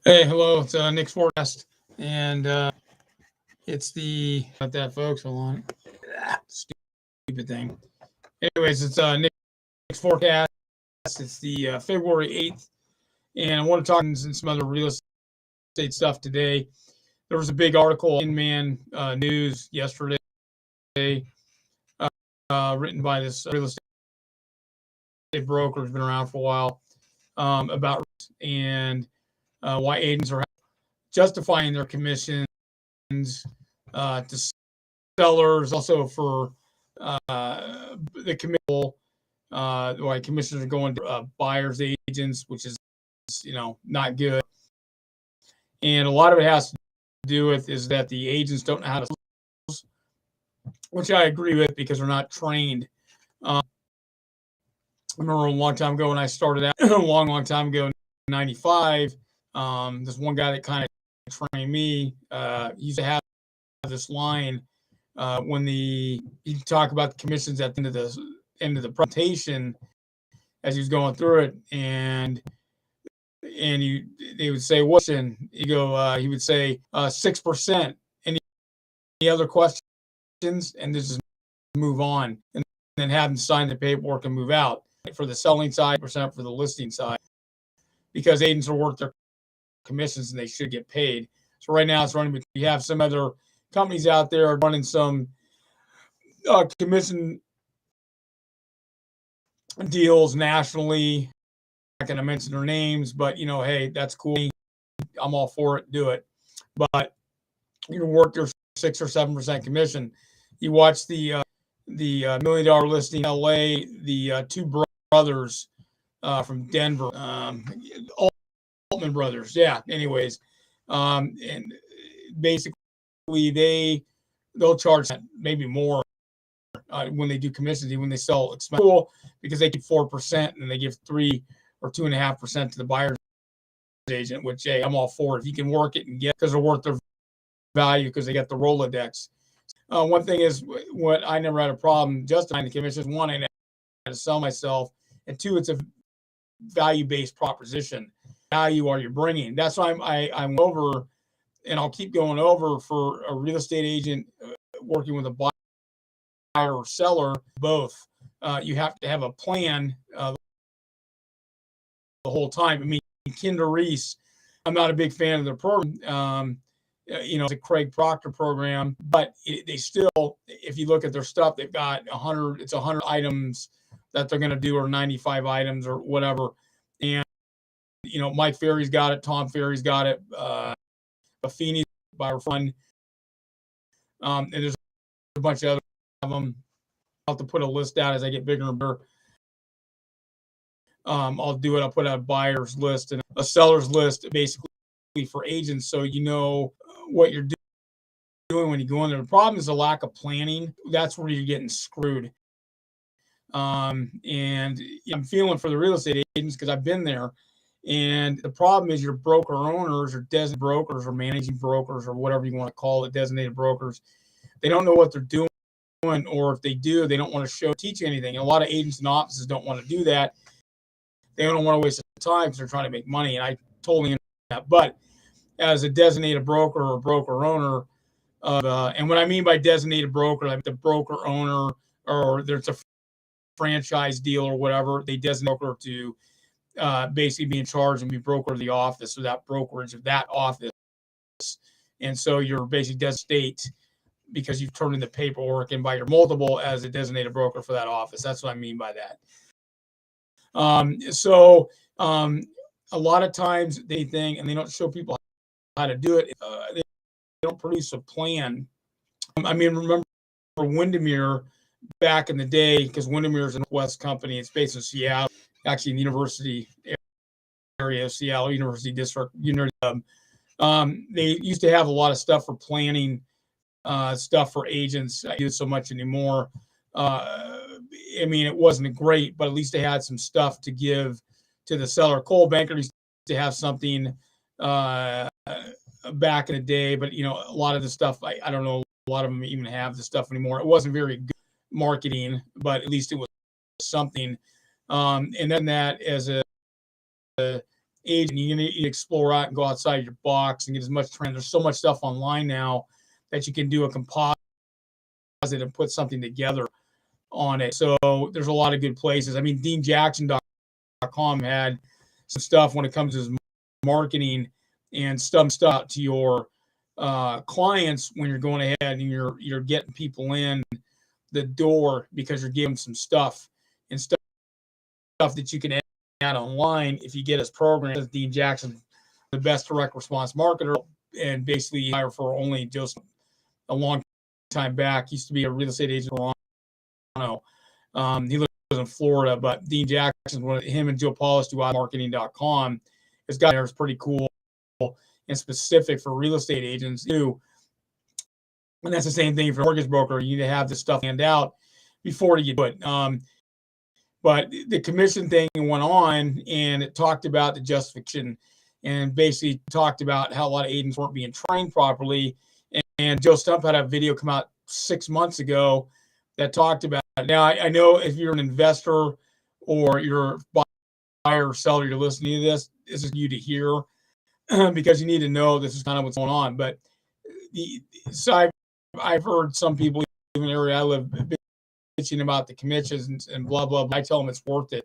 Hey, hello. It's Nick's forecast, and it's the about that, folks. Hold on, stupid thing. Anyways, it's Nick's forecast. It's the February 8th, and I want to talk and some other real estate stuff today. There was a big article in Man News yesterday, written by this real estate broker who's been around for a while, about and why agents are justifying their commissions to sellers, also for the commission, why commissions are going to buyers agents, which is not good. And a lot of it has to do with is that the agents don't know how to, which I agree with because they're not trained. I remember a long time ago when I started out, a long time ago, in '95. This one guy that kind of trained me, he used to have this line when he talk about the commissions at the end of the presentation as he was going through it, and they would say, "What's in?" He would say 6%. Any other questions? And just move on, and then have them sign the paperwork and move out for the selling side, percent for the listing side, because agents are worth their commissions and they should get paid. So right now it's running. You have some other companies out there running some commission deals nationally. I'm not going to mention their names, but hey, that's cool. I'm all for it. Do it. But you work your 6 or 7% commission. You watch the $1 million listing in LA, the two brothers from Denver, Altman brothers. Yeah. Anyways, and basically they'll charge maybe more when they do commissions, even when they sell expensive, because they keep 4% and they give 3 or 2.5% to the buyer's agent. Which, hey, I'm all for it. If you can work it and get, because they're worth their value, because they got the Rolodex. One thing is, what I never had a problem justifying the commissions. One, I had to sell myself, and two, it's a value-based proposition. Value are you bringing? That's why I'm over, and I'll keep going over for a real estate agent working with a buyer or seller. Both, you have to have a plan the whole time. I mean, Kinder Reese, I'm not a big fan of their program. It's a Craig Proctor program, but they still, if you look at their stuff, they've got 100. It's 100 items that they're going to do, or 95 items, or whatever. And Mike Ferry's got it, Tom Ferry's got it, Buffini's by our friend, and there's a bunch of other of them. I'll have to put a list out as I get bigger and bigger. I'll do it. I'll put out a buyer's list and a seller's list, basically for agents, so you know what you're doing when you go in there. The problem is the lack of planning. That's where you're getting screwed. And I'm feeling for the real estate agents because I've been there. And the problem is your broker owners or designated brokers or managing brokers or whatever you want to call it, designated brokers, they don't know what they're doing, or if they do, they don't want to teach anything. And a lot of agents and offices don't want to do that. They don't want to waste time because they're trying to make money. And I totally understand that. But as a designated broker or broker owner, and what I mean by designated broker, like the broker owner, or there's a franchise deal or whatever, they designate a broker to basically be in charge and be broker of the office, or that brokerage of that office. And so you're basically designated state because you've turned in the paperwork and by your multiple as a designated broker for that office. That's what I mean by that. A lot of times they think, and they don't show people how to do it. They don't produce a plan. I mean, remember Windermere back in the day, because Windermere is a Northwest company. It's based in Seattle, actually in the university area of Seattle, University District. They used to have a lot of stuff for planning, stuff for agents. I do it so much anymore. I mean, it wasn't great, but at least they had some stuff to give to the seller. Cole Banker used to have something back in the day, but a lot of the stuff, I don't know, a lot of them even have the stuff anymore. It wasn't very good marketing, but at least it was something. And then that, as a agent, you need to explore out and go outside your box and get as much trend. There's so much stuff online now that you can do a composite and put something together on it. So there's a lot of good places. I mean, DeanJackson.com had some stuff when it comes to his marketing and stuff to your clients when you're going ahead and you're getting people in the door because you're giving some stuff and stuff that you can add online if you get his program. Dean Jackson, the best direct response marketer, and basically hire for only just a long time back. He used to be a real estate agent in Toronto. He lives in Florida, but Dean Jackson, him and Joe Paulus do marketing.com. His guy there is pretty cool and specific for real estate agents too. And that's the same thing for a mortgage broker. You need to have this stuff hand out before you do it. But the commission thing went on, and it talked about the justification and basically talked about how a lot of agents weren't being trained properly. And Joe Stump had a video come out 6 months ago that talked about it. Now, I know if you're an investor or you're a buyer or seller, you're listening to this is you to hear because you need to know this is kind of what's going on. But so I've heard some people in the area I live bitching about the commissions and blah, blah, blah. I tell them it's worth it.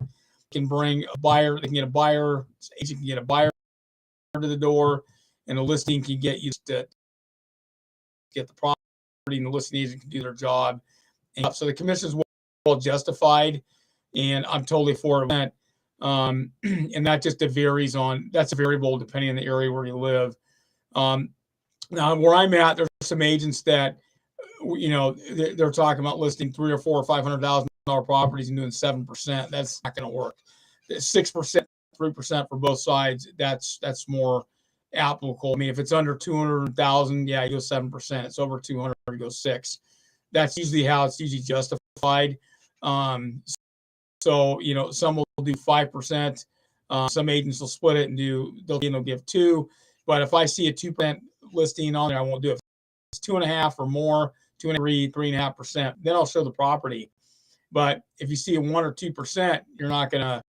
Can bring a buyer, they can get a buyer, agent can get a buyer to the door, and a listing can get you to get the property, and the listing agent can do their job. And so the commission is well justified, and I'm totally for it. And that just varies on, that's a variable depending on the area where you live. Now, where I'm at, there's some agents that, they're talking about listing $300,000 or $400,000 or $500,000 properties and doing 7%. That's not going to work. 6%, 3% for both sides. That's more applicable. I mean, if it's under 200,000, yeah, you go 7%. It's over 200, you go 6. That's usually how it's usually justified. So some will do 5%. Some agents will split it and they'll give 2. But if I see a 2% listing on there, I won't do it. If it's 2.5 or more, 2.5, 3.5%, then I'll show the property. But if you see a 1 or 2%, you're not gonna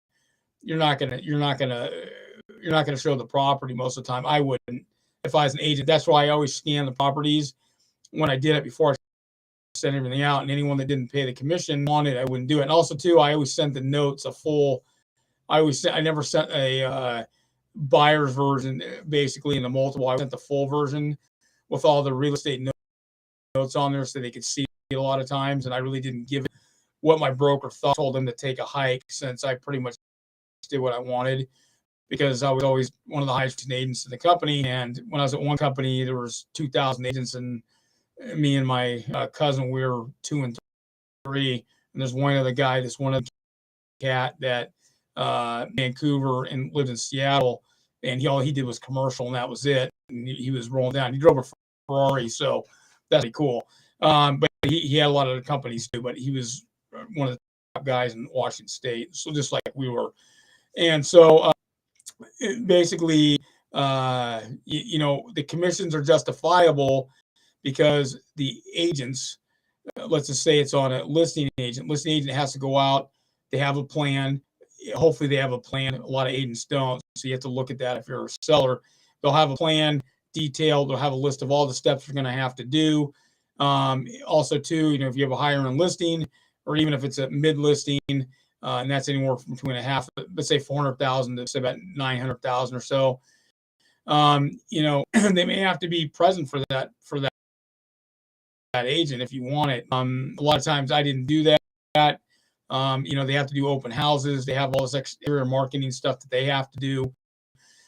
show the property most of the time. I wouldn't if I was an agent. That's why I always scan the properties when I did it before I sent everything out. And anyone that didn't pay the commission on it, I wouldn't do it. And also too, I always sent the notes a full. I never sent a buyer's version basically in the multiple. I sent the full version with all the real estate notes on there so they could see it a lot of times. And I really didn't give it what my broker thought. Told them to take a hike since I pretty much did what I wanted, because I was always one of the highest agents in the company. And when I was at one company, there was 2,000 agents, and me and my cousin, we were 2 and 3. And there's one other guy, this one other cat that Vancouver and lived in Seattle, and all he did was commercial, and that was it. And he was rolling down. He drove a Ferrari, so that's pretty cool. But he had a lot of the companies too, but he was one of the top guys in Washington State. So just like we were. And so basically, the commissions are justifiable because the agents, let's just say it's on a listing agent. Listing agent has to go out. They have a plan. Hopefully they have a plan. A lot of agents don't. So you have to look at that if you're a seller. They'll have a plan detailed. They'll have a list of all the steps you're going to have to do. Also, too, if you have a higher end listing, or even if it's a mid listing, and that's anywhere from 2.5, let's say 400,000 to say about 900,000 or so. They may have to be present for that agent if you want it. A lot of times I didn't do that. They have to do open houses. They have all this exterior marketing stuff that they have to do.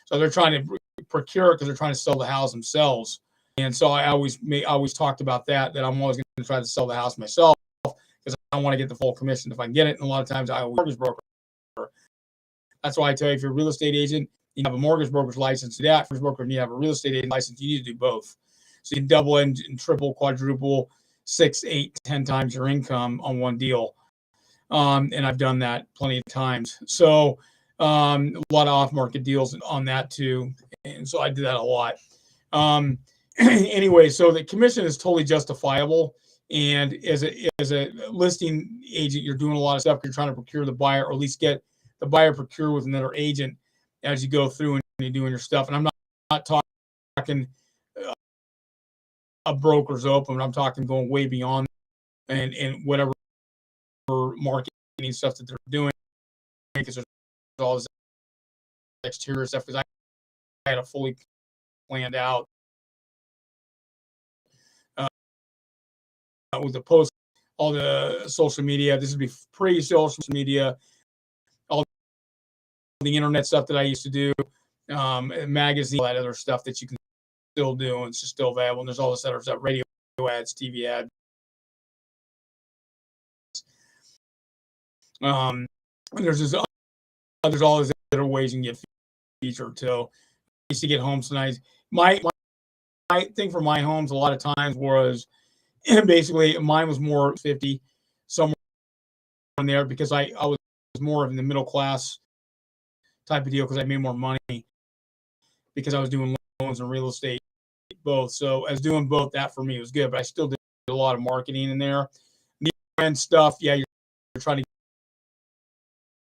So they're trying to procure it because they're trying to sell the house themselves. And so I always talked about that I'm always going to try to sell the house myself because I want to get the full commission if I can get it. And a lot of times I always mortgage broker. That's why I tell you, if you're a real estate agent, you have a mortgage broker's license to that. Mortgage broker, and you have a real estate agent license, you need to do both. So you can double and triple, quadruple, 6, 8, 10 times your income on one deal. And I've done that plenty of times. So a lot of off-market deals on that too. And so I do that a lot. Anyway, so the commission is totally justifiable. And as a listing agent, you're doing a lot of stuff. You're trying to procure the buyer, or at least get the buyer procure with another agent. as you go through and you're doing your stuff. And I'm not talking a broker's open, but I'm talking going way beyond and whatever marketing stuff that they're doing, because there's all this exterior stuff. Because I had a fully planned out with the post, all the social media. This would be pre-social media, all the internet stuff that I used to do, magazine, all that other stuff that you can still do, and it's just still available. And there's all this other stuff, radio ads, TV ads. And there's all these other ways you can get featured too. I used to get homes tonight. My thing for my homes a lot of times was basically mine was more 50 somewhere in there, because I was more in the middle class type of deal, because I made more money because I was doing loans and real estate both. So I was doing both. That for me was good, but I still did a lot of marketing in there. The end stuff, yeah, you're trying to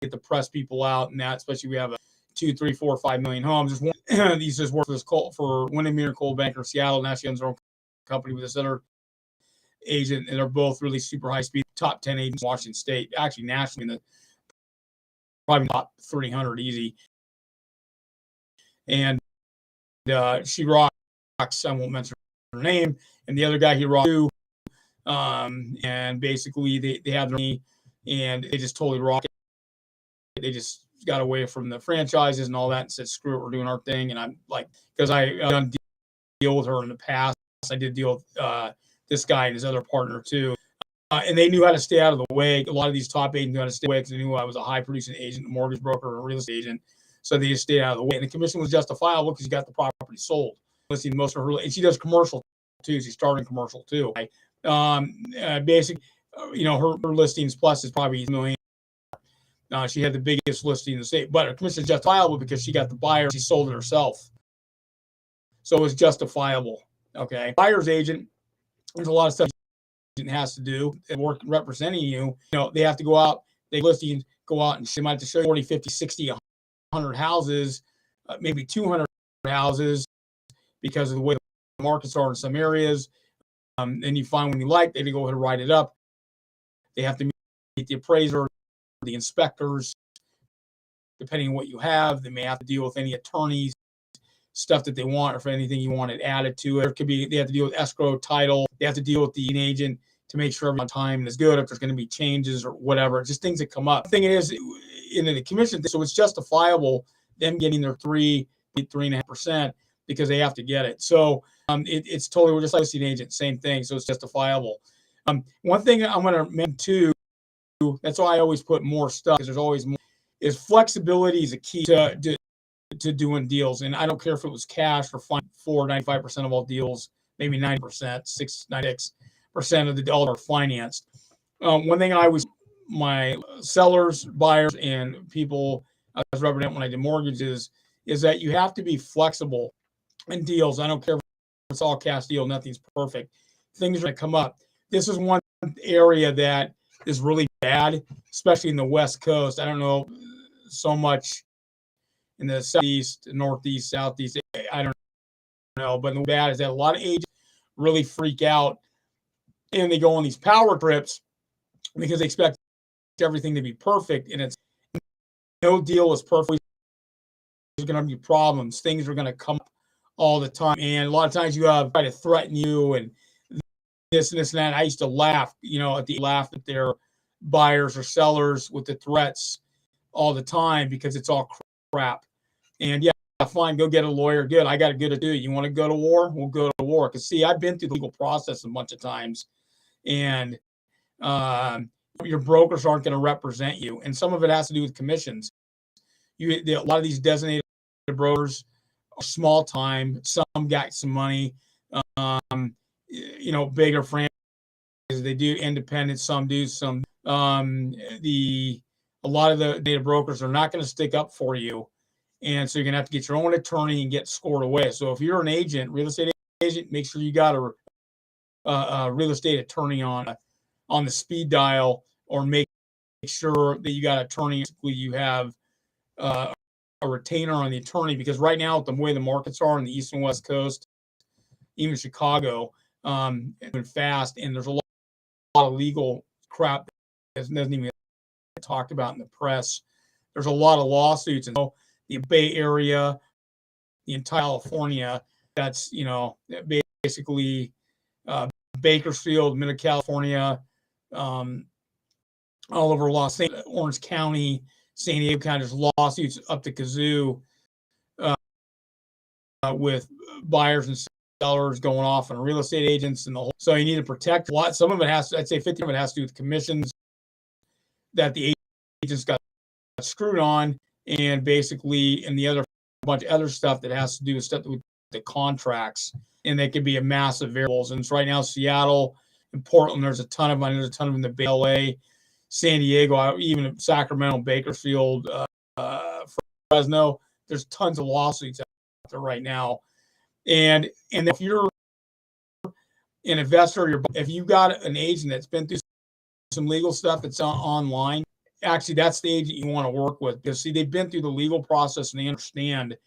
get the press people out and that, especially we have a 2, 3, 4, 5 million homes. These just work for Windermere Coal Banker Seattle. Now she owns her own company with this other agent, and they're both really super high speed, top 10 agents in Washington State, actually nationally, in the probably top 300 easy. And she rocks. I won't mention her name. And the other guy, he rocks too. And basically they have their money and they just totally rock it. They just got away from the franchises and all that and said, screw it, we're doing our thing. And I'm like, because I done deal with her in the past. I did deal with this guy and his other partner too. And they knew how to stay out of the way. A lot of these top agents knew how to stay away because they knew I was a high producing agent, a mortgage broker, a real estate agent. So they just stayed out of the way. And the commission was justifiable because you got the property sold. Listing most of her, and she does commercial too. She's starting commercial too. Basically, her listings plus is probably $1 million. She had the biggest listing in the state, but her commission is justifiable because she got the buyer. She sold it herself. So it was justifiable. Okay. Buyer's agent, there's a lot of stuff agent has to do and work representing you. They have to go out, they listings, go out and they might have to show you 40, 50, 60, 100 houses, maybe 200 houses because of the way the markets are in some areas. And you find one you like, they go ahead and write it up. They have to meet the appraiser, the inspectors, depending on what you have. They may have to deal with any attorneys, stuff that they want, or if anything you want it added to it. It could be they have to deal with escrow, title. They have to deal with the agent to make sure every time is good, if there's going to be changes or whatever. Just things that come up. The thing is, in the commission, so it's justifiable them getting their 3.5% because they have to get it. So it's totally, we're just like an agent, same thing. So it's justifiable. One thing I'm going to mention too, that's why I always put more stuff, because there's always more, is flexibility is a key to doing deals. And I don't care if it was cash or fund, 95% of all deals, maybe 90%, 96% of the deals are financed. One thing I always, my sellers, buyers, and people I was representing when I did mortgages is that you have to be flexible in deals. I don't care if it's all cash deal, nothing's perfect. Things are going to come up. This is one area that is really bad, especially in the West Coast. I don't know so much in the Southeast, Northeast, Southeast. I don't know, but the bad is that a lot of agents really freak out and they go on these power trips because they expect everything to be perfect, and it's no deal is perfect. There's going to be problems. Things are going to come up all the time, and a lot of times you have try to threaten you and this and that. I used to laugh, at their buyers or sellers with the threats all the time because it's all crap. And yeah, fine, go get a lawyer. Good, I got a good to do. You want to go to war? We'll go to war. Because see, I've been through the legal process a bunch of times, and your brokers aren't going to represent you, and some of it has to do with commissions. A lot of these designated brokers are small time. Some got some money. Bigger franchises, they do independent. Some do. Some a lot of the data brokers are not going to stick up for you, and so you're going to have to get your own attorney and get scored away. So if you're an agent, real estate agent, make sure you got a real estate attorney on the speed dial, or make sure that you got an attorney. You have retainer on the attorney, because right now, with the way the markets are on the East and West Coast, even Chicago, moving fast, and there's a lot of legal crap that doesn't even get talked about in the press. There's a lot of lawsuits in the Bay Area, the entire California. That's, basically Bakersfield, Mid California, all over Orange County, San Diego County. There's lawsuits up to kazoo with buyers and sellers going off on real estate agents and the whole. So you need to protect a lot. Some of it has to, I'd say 50% of it has to do with commissions that the agents got screwed on, and basically, and the other bunch of other stuff that has to do with stuff with the contracts, and they could be a massive variables. And it's right now Seattle and Portland. There's a ton of money. There's a ton of them in the LA, San Diego, even Sacramento, Bakersfield, Fresno. There's tons of lawsuits out there right now. And if you're an investor, if you got an agent that's been through some legal stuff that's online, actually that's the agent you want to work with, because see, they've been through the legal process and they understand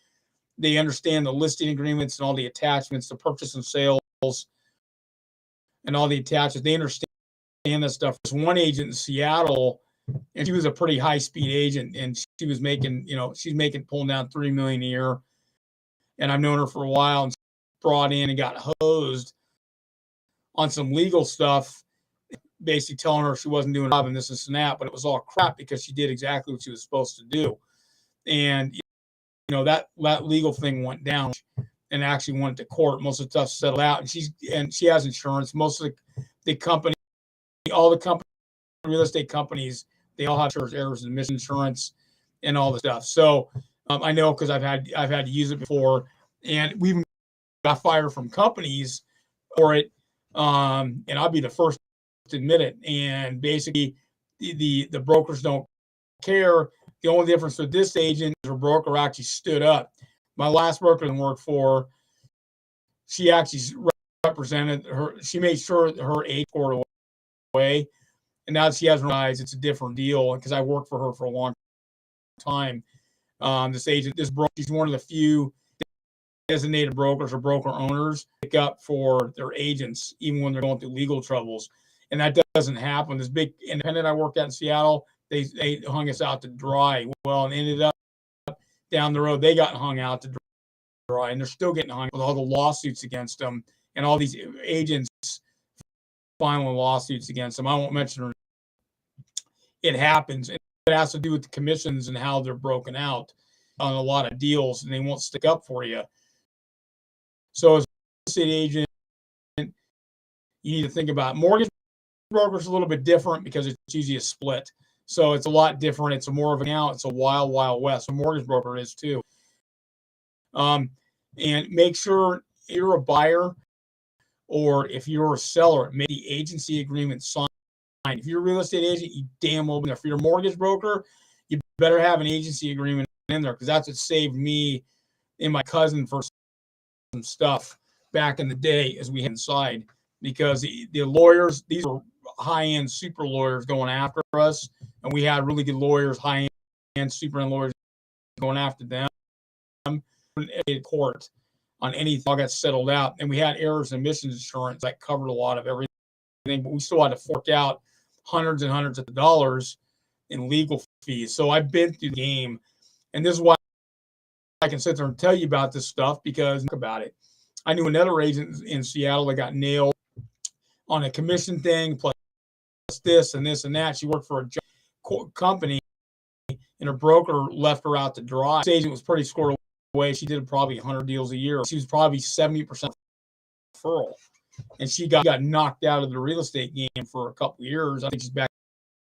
the listing agreements and all the attachments, the purchase and sales and all the attachments. They understand this stuff. There's one agent in Seattle, and she was a pretty high speed agent, and she was making, pulling down $3 million a year. And I've known her for a while, and brought in and got hosed on some legal stuff, basically telling her she wasn't doing a job and this and that, but it was all crap because she did exactly what she was supposed to do. And that legal thing went down and actually went to court. Most of the stuff settled out, and she has insurance. Most of the company, all the company, real estate companies, they all have errors and omission insurance and all the stuff. So I know, because I've had to use it before, and we even got fired from companies for it. And I'll be the first to admit it. And basically, the brokers don't care. The only difference with this agent is her broker actually stood up. My last broker I worked for, she actually represented her. She made sure that her age scored away. And now that she has realized it's a different deal, because I worked for her for a long time. This agent, she's one of the few designated brokers or broker owners pick up for their agents, even when they're going through legal troubles. And that doesn't happen. This big independent I worked at in Seattle, they hung us out to dry. Well, and ended up down the road, they got hung out to dry, and they're still getting hung with all the lawsuits against them, and all these agents filing lawsuits against them. I won't mention her. It happens. And it has to do with the commissions and how they're broken out on a lot of deals, and they won't stick up for you. So as a real estate agent, you need to think about mortgage brokers a little bit different, because it's usually a split. So it's a lot different. It's more of it's a wild, wild west. A mortgage broker is too. And make sure you're a buyer, or if you're a seller, make the agency agreement signed. If you're a real estate agent, you damn well. If you're a mortgage broker, you better have an agency agreement in there, because that's what saved me and my cousin for some stuff back in the day as we had inside, because the lawyers, these are high-end super lawyers going after us, and we had really good lawyers, high-end super end lawyers going after them in court on anything. All got settled out, and we had errors and omissions insurance that covered a lot of everything, but we still had to fork out hundreds and hundreds of dollars in legal fees. So I've been through the game, and this is why I can sit there and tell you about this stuff, because about it. I knew another agent in Seattle that got nailed on a commission thing, plus this and this and that. She worked for a company, and her broker left her out to dry. This agent was pretty squared away. She did probably 100 deals a year. She was probably 70% referral, and she got knocked out of the real estate game for a couple of years. I think she's back.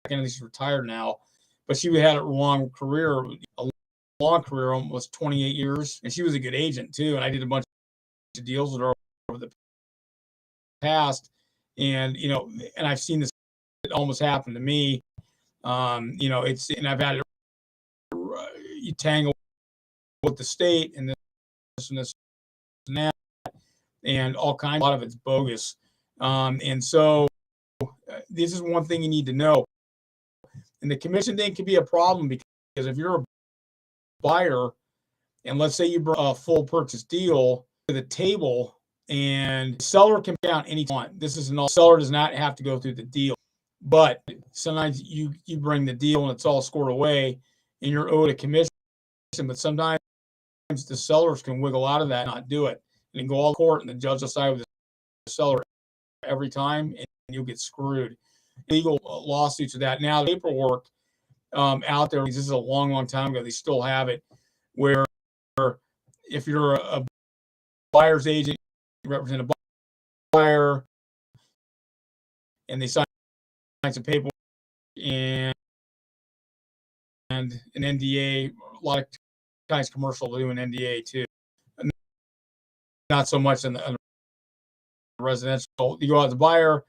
I think she's retired now, but she had a long career, almost 28 years, and she was a good agent too. And I did a bunch of deals with her over the past, and and I've seen this almost happen to me. And I've had you tangle with the state and this and this and that, and all kinds. A lot of it's bogus, and so this is one thing you need to know. And the commission thing can be a problem, because if you're a buyer, and let's say you bring a full purchase deal to the table, and the seller can down anytime. This is an all seller does not have to go through the deal, but sometimes you bring the deal and it's all scored away, and you're owed a commission. But sometimes the sellers can wiggle out of that and not do it, and go all to court, and the judge will side with the seller every time, and you'll get screwed. Legal lawsuits of that. Now, the paperwork out there, this is a long time ago, they still have it, where if you're a buyer's agent, you represent a buyer, and they sign some paperwork and an NDA. A lot of times commercial do an NDA too. Not so much in the residential. You go out to the buyer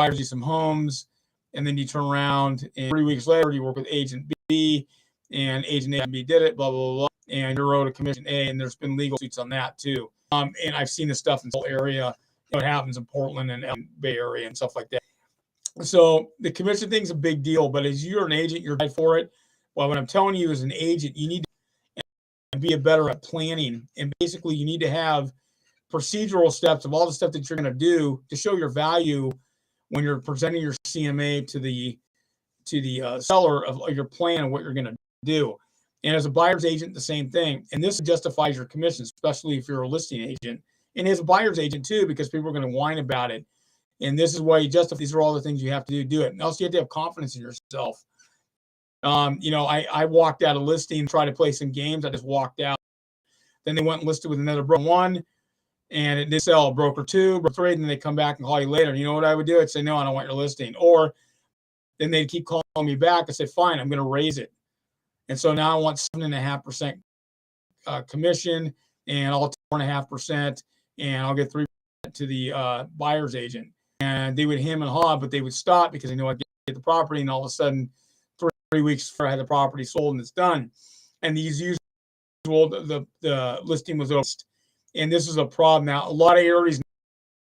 gives you some homes, and then you turn around, and 3 weeks later you work with agent B, and agent A and B did it, blah blah blah, and you're owed a commission A, and there's been legal suits on that too. And I've seen this stuff in the whole area. It happens in Portland and Bay Area and stuff like that. So the commission thing's a big deal, but as you're an agent, you're right for it. Well, what I'm telling you as an agent, you need to be better at planning, and basically you need to have procedural steps of all the stuff that you're going to do to show your value when you're presenting your CMA to the seller of your plan and what you're going to do. And as a buyer's agent, the same thing. And this justifies your commission, especially if you're a listing agent. And as a buyer's agent too, because people are going to whine about it. And this is why you justify. These are all the things you have to do it. And also, you have to have confidence in yourself. I walked out of listing, tried to play some games. I just walked out. Then they went and listed with another broker one, and it didn't sell. Broker two, broker three, and then they come back and call you later. And you know what I would do? I'd say, no, I don't want your listing. Or then they'd keep calling me back. I said, fine, I'm going to raise it. And so now I want 7.5% commission, and I'll 4.5%, and I'll get 3% to the buyer's agent. And they would hem and haw, but they would stop because they know I get the property, and all of a sudden, 3 weeks before I had the property sold and it's done. And these usual the listing was over. And this is a problem now. A lot of areas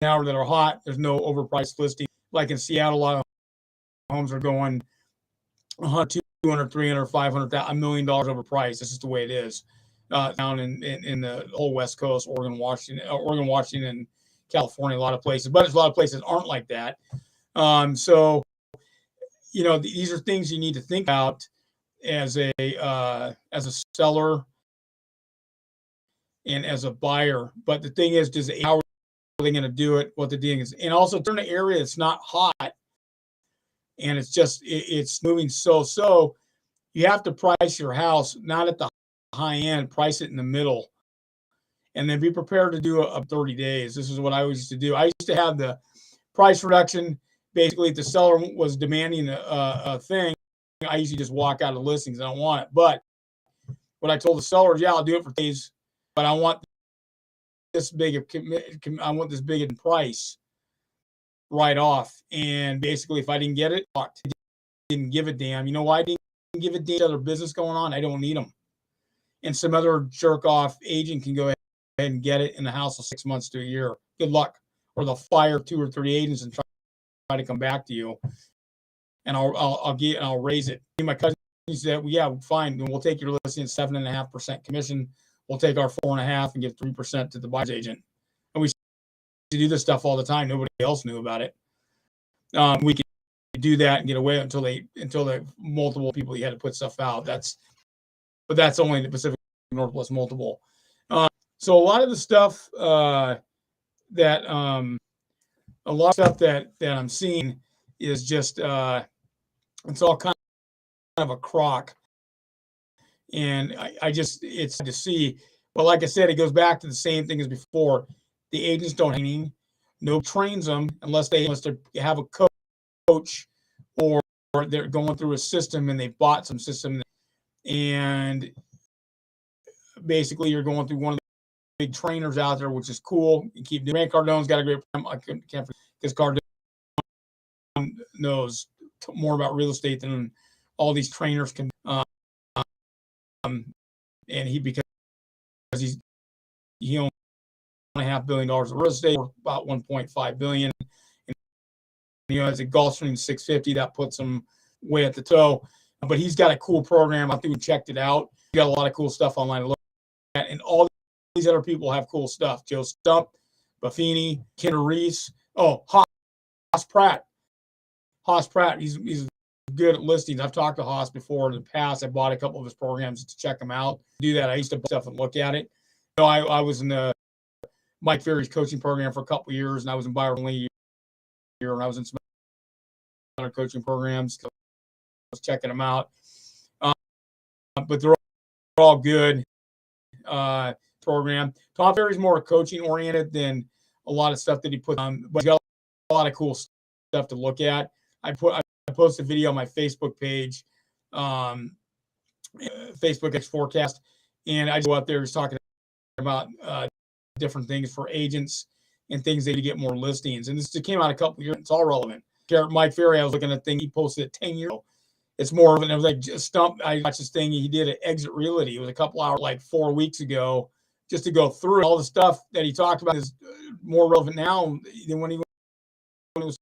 now that are hot, there's no overpriced listing. Like in Seattle, a lot of homes are going 100, 200, 300, 500, $1 million overpriced. This is the way it is down in the whole West Coast, Oregon, Washington, California, a lot of places. But there's a lot of places that aren't like that. So, these are things you need to think about as a seller and as a buyer. But the thing is, how are they going to do it? What the thing is, and also turn an area that's not hot, and it's moving so. You have to price your house not at the high end, price it in the middle, and then be prepared to do a 30 days. This is what I used to do. I used to have the price reduction. Basically, if the seller was demanding a thing, I usually just walk out of listings. I don't want it. But what I told the seller, yeah, I'll do it for days, but I want this big in price right off. And basically, if I didn't get it, I didn't give a damn. You know why I didn't give a damn? Other business going on, I don't need them. And some other jerk off agent can go ahead and get it in the house of 6 months to a year. Good luck. Or they'll fire 2 or 3 agents and try to come back to you, and I'll raise it. My cousin said, well, yeah, fine, we'll take your listing at 7.5% commission. We'll take our 4.5% and give 3% to the buyer's agent. And we do this stuff all the time. Nobody else knew about it. We could do that and get away until the multiple people you had to put stuff out. That's only the Pacific Northwest multiple. So a lot of the stuff that I'm seeing is just it's all kind of a crock, and it's to see. But like I said, it goes back to the same thing as before. The agents don't no trains them unless they have a coach or they're going through a system and they bought some system, and basically you're going through one of the big trainers out there, which is cool. You keep doing. Cardone's got a great program. I can't forget, because Cardone knows more about real estate than all these trainers can. And because he owns $1.5 billion of real estate, or about $1.5 billion. And, as a Gulfstream 650, that puts him way at the toe. But he's got a cool program. I think we checked it out. got a lot of cool stuff online to look at, and all these other people have cool stuff. Joe Stump, Buffini, Kinder Reese. Oh, Haas Pratt. He's good at listings. I've talked to Haas before in the past. I bought a couple of his programs to check them out. Do that. I used to buy stuff and look at it. I was in the Mike Ferry's coaching program for a couple of years, and I was in Byron Lee here, and I was in some other coaching programs. I was checking them out. But they're all good program. Tom Ferry's more coaching oriented than a lot of stuff that he puts on, but he's got a lot of cool stuff to look at. I posted a video on my Facebook page, Facebook Forecast, and I go out there just talking about different things for agents and things they get more listings. And this came out a couple of years. It's all relevant. Mike Ferry, I was looking at a thing he posted 10 years ago. It's more of an, it was like Stump. I watched this thing he did at Exit Realty. It was a couple hours, like 4 weeks ago, just to go through all the stuff that he talked about is more relevant now than when he was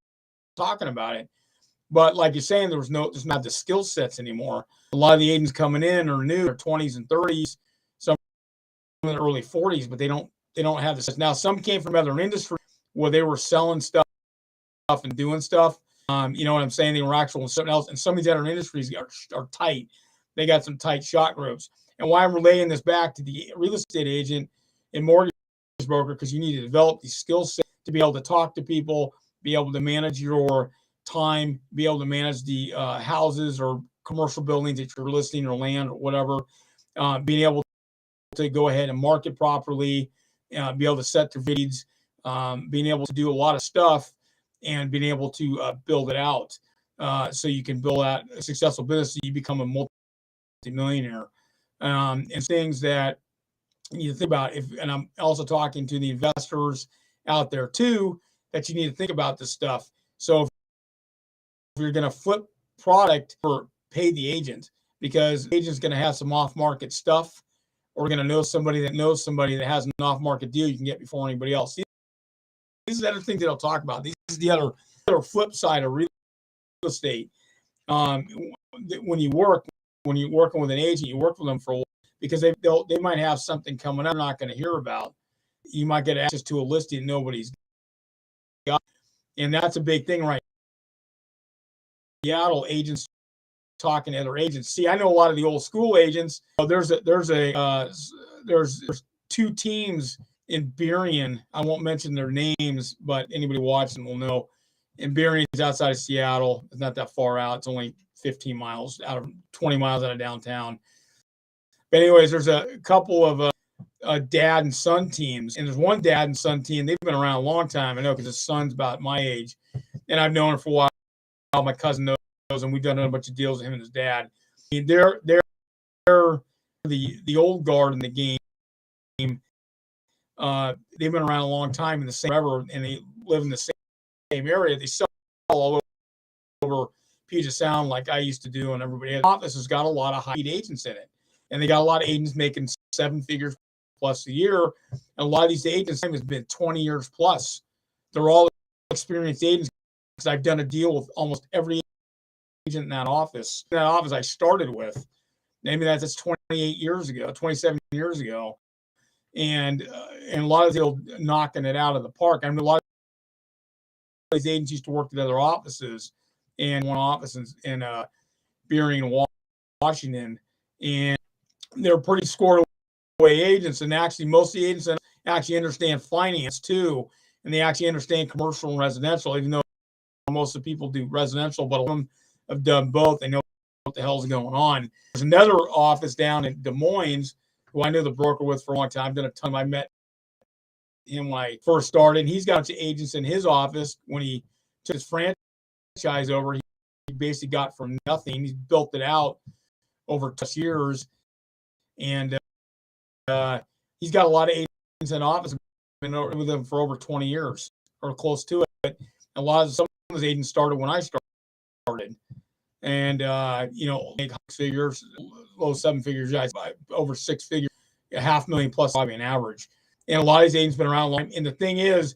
talking about it. But like you're saying, there's not the skill sets anymore. A lot of the agents coming in are new, they're 20s and 30s, some in the early 40s, but they don't have this. Now, some came from other industries where they were selling stuff and doing stuff. You know what I'm saying? They were actual something else. And some of these other industries are tight. They got some tight shot groups. And why I'm relaying this back to the real estate agent and mortgage broker, because you need to develop these skill sets to be able to talk to people, be able to manage your time, be able to manage the houses or commercial buildings that you're listing or land or whatever, being able to go ahead and market properly, be able to set their feeds, being able to do a lot of stuff, and being able to build it out so you can build out a successful business. So you become a multi-millionaire. And things that you need to think about. And I'm also talking to the investors out there too, that you need to think about this stuff. So if you're going to flip product, or pay the agent, because the agent's going to have some off-market stuff, or going to know somebody that has an off-market deal you can get before anybody else. These are the other things that I'll talk about. This is the other flip side of real estate. When you're working with an agent, you work with them for a while, because they might have something coming up you're not going to hear about. You might get access to a listing nobody's got, and that's a big thing right now. Seattle agents talking to other agents. See, I know a lot of the old school agents. There's two teams in Burien. I won't mention their names, but anybody watching will know. And Burien is outside of Seattle. It's not that far out. It's only 15 miles out of 20 miles out of downtown. But anyways, there's a couple of dad and son teams, and there's one dad and son team. They've been around a long time. I know, because his son's about my age, and I've known him for a while. My cousin knows, and we've done a bunch of deals with him and his dad. I mean, they're the old guard in the game. They've been around a long time in the same forever, and they live in the same area. They sell all over Puget Sound like I used to do, and everybody. The office has got a lot of high-paid agents in it, and they got a lot of agents making 7 figures plus a year. And a lot of these agents have been 20 years plus. They're all experienced agents, because I've done a deal with almost every agent in that office. In that office I started with, maybe that's 28 years ago, 27 years ago. And a lot of people knocking it out of the park. I mean, a lot of these agents used to work at other offices, and one office in Burien, Washington, and they're pretty squared away agents. And actually, most of the agents actually understand finance too, and they actually understand commercial and residential, even though most of the people do residential, but a lot of them have done both. They know what the hell's going on. There's another office down in Des Moines, who I knew the broker with for a long time. I've done a ton. I met him when I first started. And he's got a bunch of agents in his office. When he took his franchise over, he basically got from nothing. He's built it out over 2 years. And he's got a lot of agents in office. I've been with them for over 20 years or close to it. Some of those agents started when I started. And, make figures, low 7 figures, over 6 figures, $500,000 plus probably an average. And a lot of these agents have been around long. And the thing is,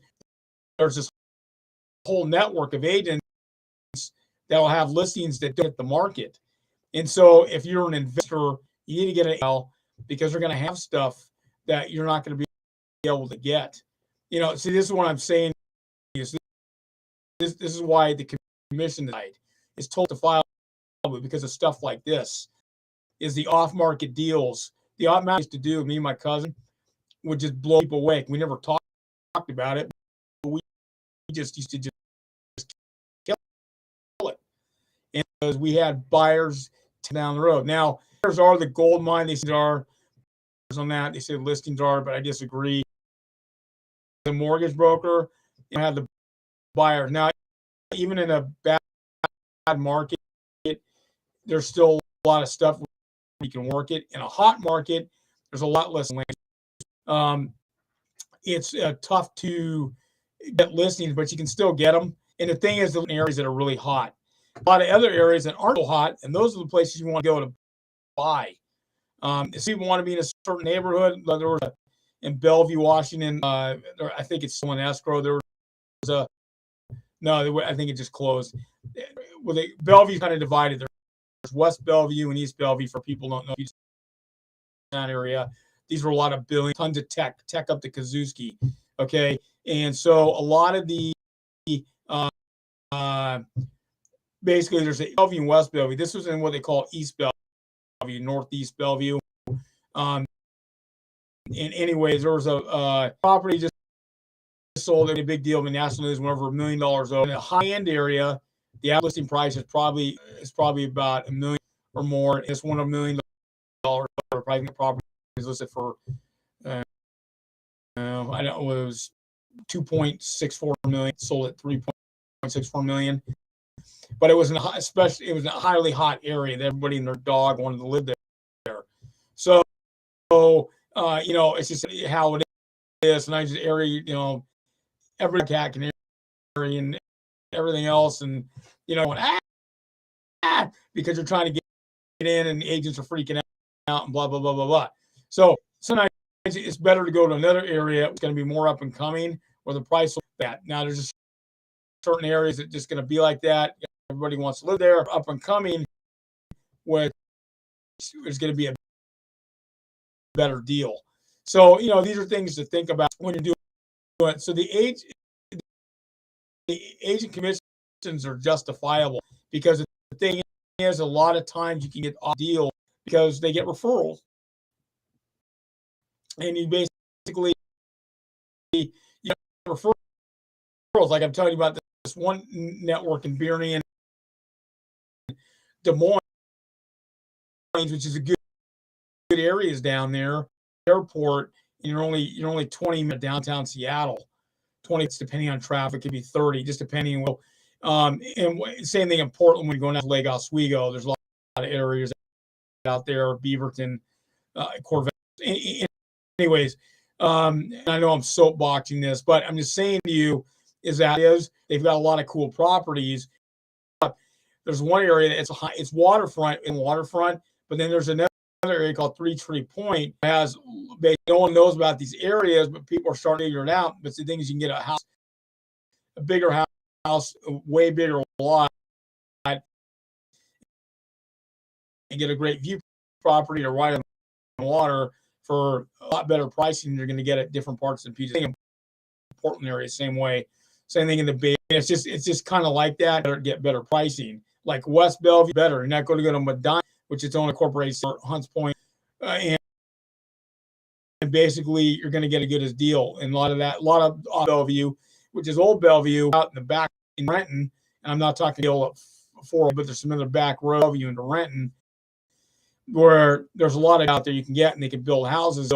there's this whole network of agents that will have listings that don't hit the market. And so if you're an investor You need to get an because they're going to have stuff that you're not going to be able to get. See, this is what I'm saying is this is why the commission is told to file because of stuff like this. Is the off-market deals. The amount used to do, me and my cousin would just blow people away. We never talked about it, but we just used to just kill it. And because we had buyers down the road. Now, there's are the gold mine. They said are on that. They said listings are, but I disagree. The mortgage broker had the buyer. Now, even in a bad market, there's still a lot of stuff you can work it. In a hot market, there's a lot less land. It's tough to get listings, but you can still get them. And the thing is, the areas that are really hot. A lot of other areas that aren't so hot, and those are the places you want to go to buy. If people want to be in a certain neighborhood, there was in Bellevue, Washington. I think it's still in escrow. There was I think it just closed. Well, Bellevue's kind of divided. There's West Bellevue and East Bellevue for people who don't know that area. These were a lot of billion, tons of tech up to Kazuski. Okay. And so a lot of the, basically there's a Bellevue and West Bellevue. This was in what they call East Bellevue, Northeast Bellevue. And anyways, there was a property just sold a big deal in the national news, went over $1 million over. In a high-end area, the average listing price is probably about $1 million or more. It's $1 million private property is listed for I don't know, it was 2.64 million, sold at 3.64 million. But it was in a highly hot area that everybody and their dog wanted to live there. So it's just how it is. Nice area, every cat can area and everything else, and because you're trying to get in, and the agents are freaking out and blah blah blah blah blah. So sometimes it's better to go to another area. It's going to be more up and coming, where the price will be that. Now there's just certain areas that just going to be like that. Everybody wants to live there. Up and coming, which is going to be a better deal. So these are things to think about when you're doing it. So the agent commissions are justifiable, because the thing is, a lot of times you can get off deal because they get referrals, and you basically referrals. Like I'm telling you about this one network in Birney and Des Moines, which is a good areas down there. Airport, and you're only 20 minutes downtown Seattle. 20, depending on traffic, could be 30, just depending. And same thing in Portland when you're going out to Lake Oswego. There's a lot of areas out there, Beaverton, Corvette. Anyways, I know I'm soapboxing this, but I'm just saying to you they've got a lot of cool properties. There's one area that's it's waterfront, but then there's another area called Three Tree Point. No one knows about these areas, but people are starting to figure it out. But the thing is, you can get a bigger house, a way bigger lot, and get a great view property to right on the water for a lot better pricing than you're going to get at different parts of the PG. Portland area, same way. Same thing in the Bay. It's just kind of like that. Get better pricing. Like West Bellevue, better. You're not going to go to Medina, which its own corporation, Hunts Point, and basically you're going to get a good deal. And a lot of Bellevue, which is old Bellevue, out in the back in Renton. And I'm not talking about 4, but there's some other back road Bellevue into Renton, where there's a lot of out there you can get, and they can build houses.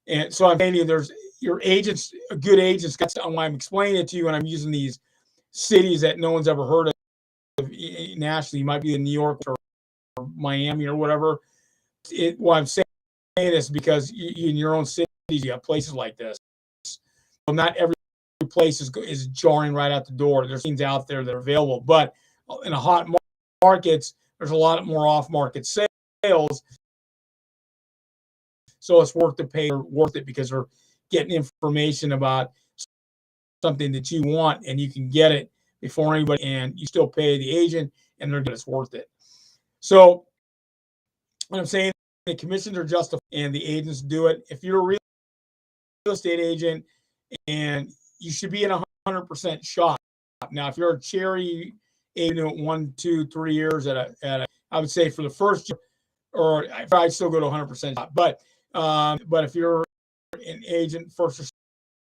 And so I'm saying there's your agents, good agents. I'm explaining it to you, and I'm using these cities that no one's ever heard of nationally. You might be in New York or Miami or whatever. Why I'm saying this, because in your own cities, you have places like this. So not every place is jarring right out the door. There's things out there that are available, but in a hot markets, there's a lot more off-market sales. So it's worth it because they're getting information about something that you want, and you can get it before anybody, and you still pay the agent, and it's worth it. So what I'm saying the commissions are justified and the agents do it. If you're a real estate agent, and you should be in 100% shop. Now, if you're a cherry agent, 1, 2, 3 years I would say for the first year, or I'd still go to 100% shop. But if you're an agent first or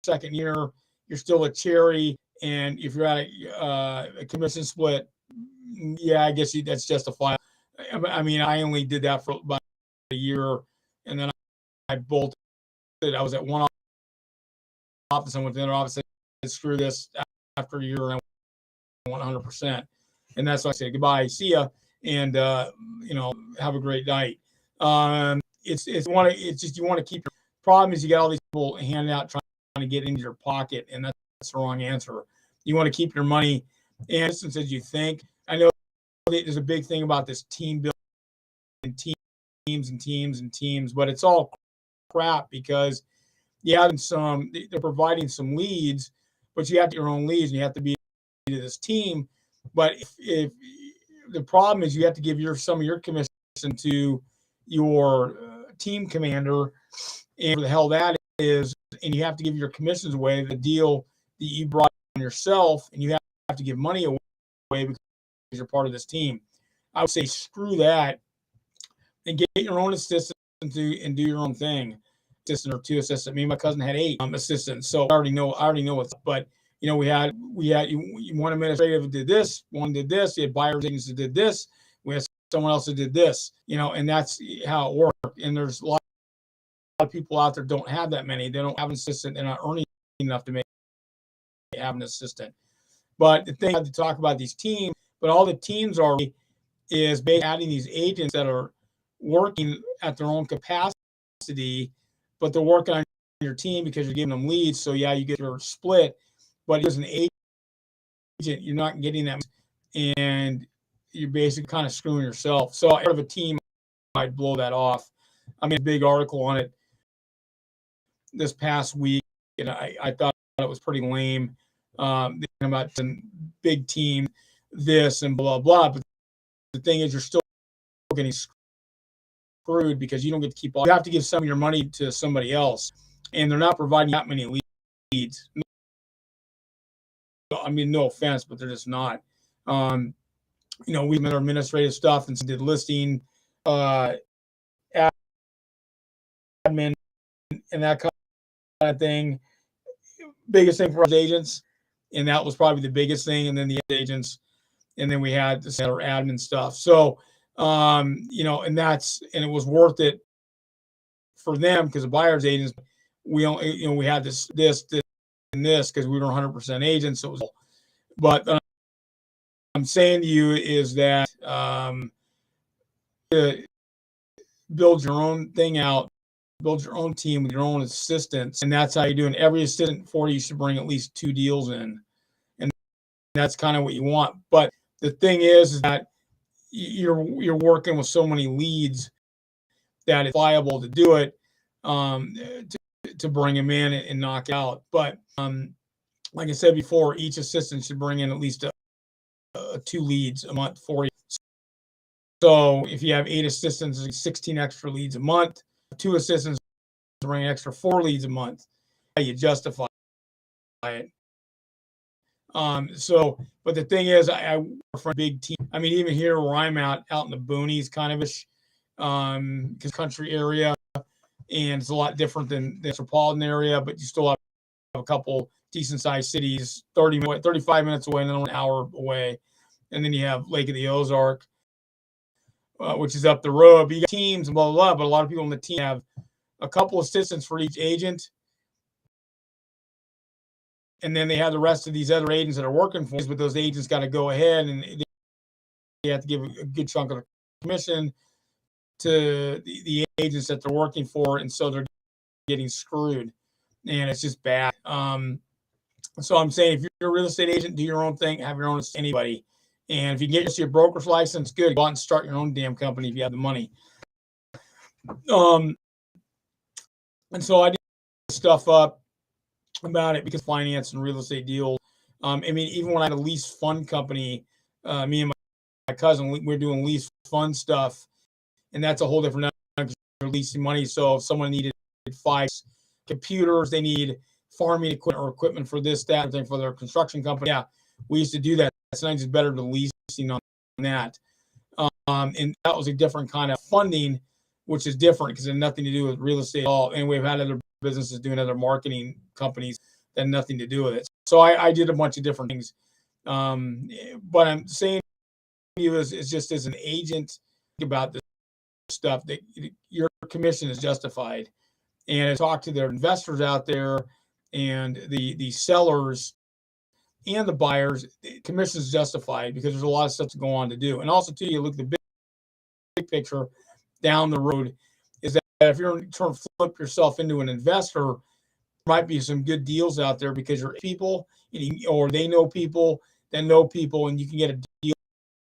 second year, you're still a cherry, and if you're at a commission split, yeah, I guess that's justified. I mean, I only did that for about a year, and then I bolted. I was at one office, and went to the other office and said, screw this. After a year, and I went 100%, and that's why I say goodbye, see ya, and have a great night. It's just you want to keep your problem is you got all these people handing out trying to get into your pocket, and that's the wrong answer. You want to keep your money and distance as you think. I know there's a big thing about this team building and teams, but it's all crap because they're providing some leads, but you have your own leads and you have to be to this team. But if the problem is you have to give some of your commission to your team commander, and for the hell that is, and you have to give your commissions away, the deal that you brought on yourself, and you have to give money away because you're part of this team. I would say screw that and get your own assistant and do your own thing. Assistant or 2 assistants. Me and my cousin had 8 assistants, so I already know what's up. But we had one administrative did this, one did this, we had buyers agents that did this, we had someone else that did this, and that's how it worked. And there's a lot of people out there don't have that many. They don't have an assistant. They're not earning enough to have an assistant. But the thing I have to talk about these teams, but all the teams is basically adding these agents that are working at their own capacity, but they're working on your team because you're giving them leads. So yeah, you get your split, but as an agent, you're not getting that, and you're basically kind of screwing yourself. So out of a team, I'd blow that off. I made a big article on it this past week, and I thought it was pretty lame. About some big team, this and blah blah. But the thing is, you're still getting screwed because you don't get to keep all. You have to give some of your money to somebody else, and they're not providing that many leads. I mean, no offense, but they're just not. We did our administrative stuff and did listing, admin, and that kind of thing. Biggest thing for us agents, and that was probably the biggest thing. And then the agents, and then we had this other admin stuff. So, and it was worth it for them because the buyer's agents, we had this and this because we were 100% agents. So but I'm saying to you is that build your own thing out, build your own team with your own assistants, and that's how you do it. Every assistant for you should bring at least 2 deals in, and that's kind of what you want. But the thing is that you're working with so many leads that it's viable to do it, to bring them in and knock out. But like I said before, each assistant should bring in at least 2 leads a month for you. So if you have 8 assistants, 16 extra leads a month. 2 assistants bring an extra 4 leads a month. How you justify it? But the thing is, I work for a big team. I mean, even here where I'm out in the boonies, kind of ish, country area, and it's a lot different than the metropolitan area, but you still have a couple decent sized cities, 35 minutes away, and then an hour away, and then you have Lake of the Ozark, which is up the road. But you got teams and blah blah blah. But a lot of people on the team have a couple assistants for each agent, and then they have the rest of these other agents that are working for us. But those agents got to go ahead and they have to give a good chunk of the commission to the agents that they're working for, and so they're getting screwed, and it's just bad. So I'm saying, if you're a real estate agent, do your own thing, have your own anybody, and if you get your broker's license, good. Go out and start your own damn company if you have the money. And so I did stuff up about it because finance and real estate deals. I mean, even when I had a lease fund company, me and my cousin, we're doing lease fund stuff, and that's a whole different leasing money. So if someone needed 5 computers, they need farming equipment or equipment for this, that, and thing for their construction company. Yeah, we used to do that. Sometimes it's better to leasing on that. And that was a different kind of funding, which is different because it had nothing to do with real estate at all. And we've had other businesses doing other marketing companies that had nothing to do with it. So I did a bunch of different things. But I'm saying to you is just as an agent about this stuff that your commission is justified. And I talk to their investors out there and the sellers and the buyers, the commission is justified because there's a lot of stuff to go on to do. And also, too, you look at the big picture down the road is that if you're trying to flip yourself into an investor, there might be some good deals out there because you're people or they know people that know people, and you can get a deal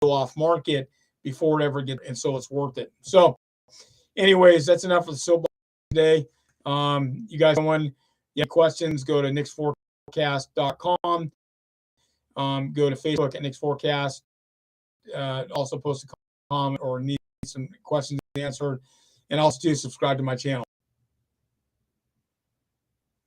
off market before it ever gets, and so it's worth it. So anyways, that's enough for the soapbox today. You guys, you have questions, go to nickforecast.com. Go to Facebook at nickforecast. Also post a comment or need some questions answered, and also subscribe to my channel.